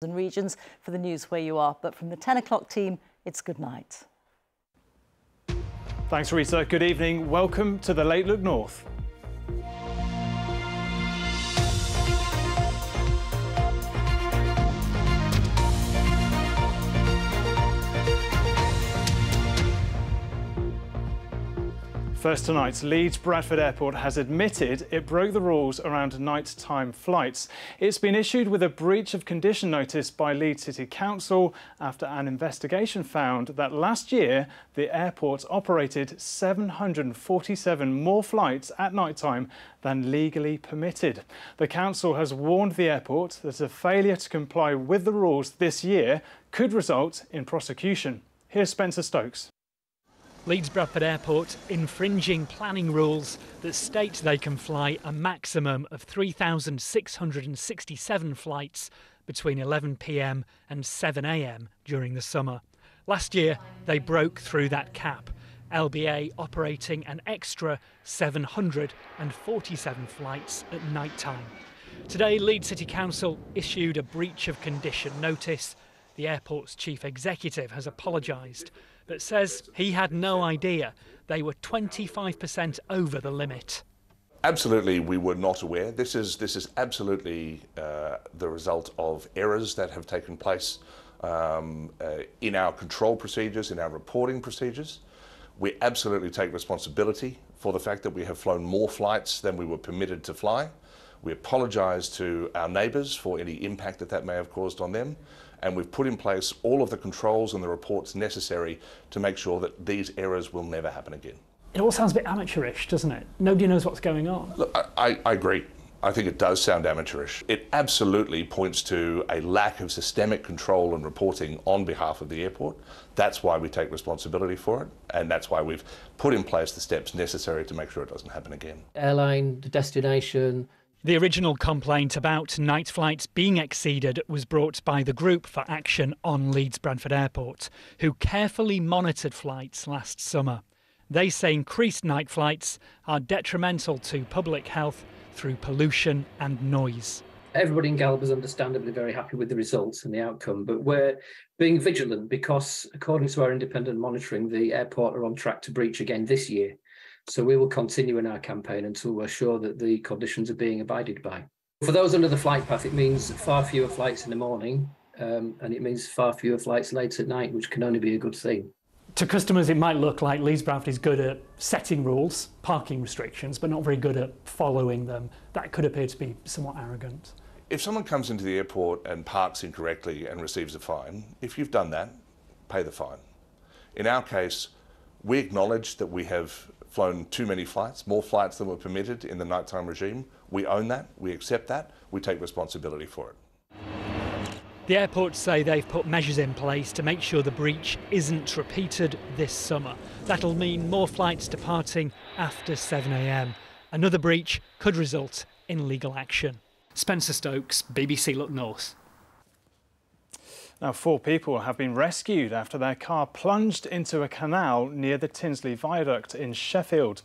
and regions for the news where you are. But from the 10 o'clock team, it's good night. Thanks, Rita. Good evening. Welcome to the Late Look North. First tonight, Leeds Bradford Airport has admitted it broke the rules around nighttime flights. It's been issued with a breach of condition notice by Leeds City Council after an investigation found that last year the airport operated 747 more flights at night time than legally permitted. The council has warned the airport that a failure to comply with the rules this year could result in prosecution. Here's Spencer Stokes. Leeds Bradford Airport infringing planning rules that state they can fly a maximum of 3,667 flights between 11 p.m. and 7 a.m. during the summer. Last year, they broke through that cap, LBA operating an extra 747 flights at night time. Today, Leeds City Council issued a breach of condition notice. The airport's chief executive has apologised, but says he had no idea they were 25% over the limit. Absolutely, we were not aware. This is absolutely the result of errors that have taken place in our control procedures, in our reporting procedures. We absolutely take responsibility for the fact that we have flown more flights than we were permitted to fly. We apologise to our neighbours for any impact that may have caused on them. And we've put in place all of the controls and the reports necessary to make sure that these errors will never happen again. It all sounds a bit amateurish, doesn't it? Nobody knows what's going on. Look, I agree. I think it does sound amateurish. It absolutely points to a lack of systemic control and reporting on behalf of the airport. That's why we take responsibility for it, and that's why we've put in place the steps necessary to make sure it doesn't happen again. Airline, the destination. The original complaint about night flights being exceeded was brought by the Group for Action on Leeds Bradford Airport, who carefully monitored flights last summer. They say increased night flights are detrimental to public health through pollution and noise. Everybody in Gallup is understandably very happy with the results and the outcome, but we're being vigilant because, according to our independent monitoring, the airport are on track to breach again this year. So we will continue in our campaign until we're sure that the conditions are being abided by. For those under the flight path, it means far fewer flights in the morning, and it means far fewer flights late at night, which can only be a good thing. To customers, it might look like Leeds Bradford is good at setting rules, parking restrictions, but not very good at following them. That could appear to be somewhat arrogant. If someone comes into the airport and parks incorrectly and receives a fine, if you've done that, pay the fine. In our case, we acknowledge that we have flown too many flights, more flights than were permitted in the nighttime regime. We own that, we accept that, we take responsibility for it. The airports say they've put measures in place to make sure the breach isn't repeated this summer. That'll mean more flights departing after 7 a.m. Another breach could result in legal action. Spencer Stokes, BBC Look North. Now, 4 people have been rescued after their car plunged into a canal near the Tinsley Viaduct in Sheffield.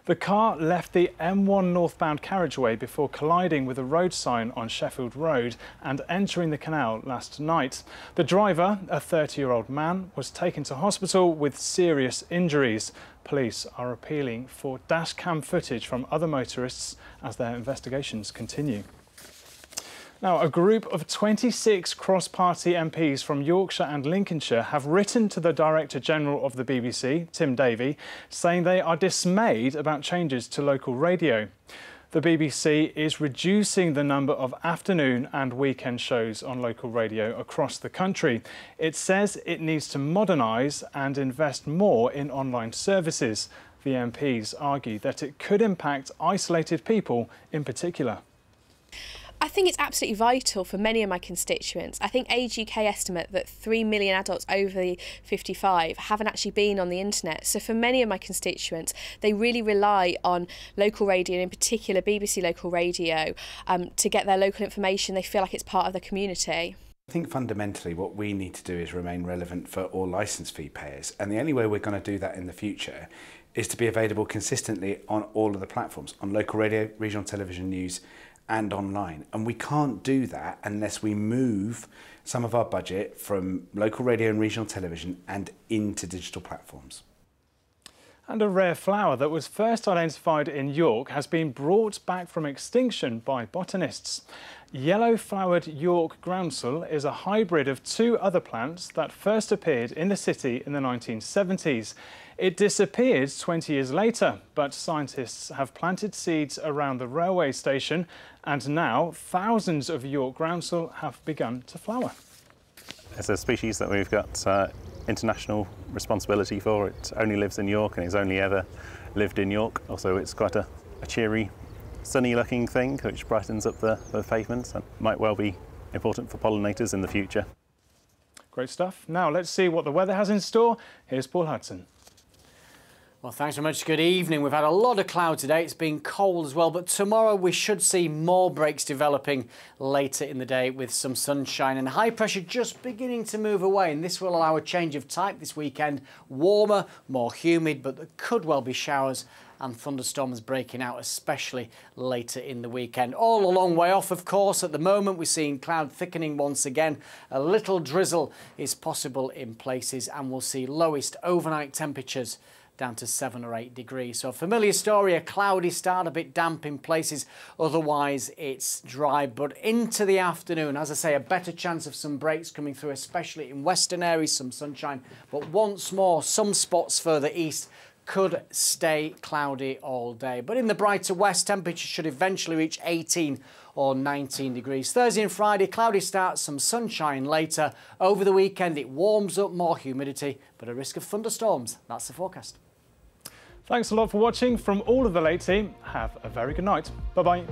The car left the M1 northbound carriageway before colliding with a road sign on Sheffield Road and entering the canal last night. The driver, a 30-year-old man, was taken to hospital with serious injuries. Police are appealing for dashcam footage from other motorists as their investigations continue. Now, a group of 26 cross-party MPs from Yorkshire and Lincolnshire have written to the Director General of the BBC, Tim Davie, saying they are dismayed about changes to local radio. The BBC is reducing the number of afternoon and weekend shows on local radio across the country. It says it needs to modernise and invest more in online services. The MPs argue that it could impact isolated people in particular. I think it's absolutely vital for many of my constituents. I think Age UK estimate that 3 million adults over 55 haven't actually been on the internet. So for many of my constituents, they really rely on local radio, and in particular BBC local radio, to get their local information. They feel like it's part of the community. I think fundamentally what we need to do is remain relevant for all licence fee payers, and the only way we're going to do that in the future is to be available consistently on all of the platforms, on local radio, regional television news and online. And we can't do that unless we move some of our budget from local radio and regional television and into digital platforms. And a rare flower that was first identified in York has been brought back from extinction by botanists. Yellow-flowered York groundsel is a hybrid of two other plants that first appeared in the city in the 1970s. It disappeared 20 years later, but scientists have planted seeds around the railway station, and now thousands of York groundsel have begun to flower. It's a species that we've got international responsibility for. It only lives in York and it's only ever lived in York. Also, it's quite a cheery, sunny looking thing which brightens up the pavements and might well be important for pollinators in the future. Great stuff. Now let's see what the weather has in store. Here's Paul Hudson. Well, thanks very much. Good evening. We've had a lot of cloud today. It's been cold as well, but tomorrow we should see more breaks developing later in the day with some sunshine and high pressure just beginning to move away. And this will allow a change of type this weekend. Warmer, more humid, but there could well be showers and thunderstorms breaking out, especially later in the weekend. All a long way off, of course. At the moment, we're seeing cloud thickening once again. A little drizzle is possible in places, and we'll see lowest overnight temperatures down to 7 or 8 degrees. So a familiar story, a cloudy start, a bit damp in places. Otherwise, it's dry. But into the afternoon, as I say, a better chance of some breaks coming through, especially in western areas, some sunshine. But once more, some spots further east could stay cloudy all day. But in the brighter west, temperatures should eventually reach 18 or 19 degrees. Thursday and Friday, cloudy start, some sunshine later. Over the weekend, it warms up, more humidity, but a risk of thunderstorms. That's the forecast. Thanks a lot for watching. From all of the Late Team, have a very good night. Bye-bye.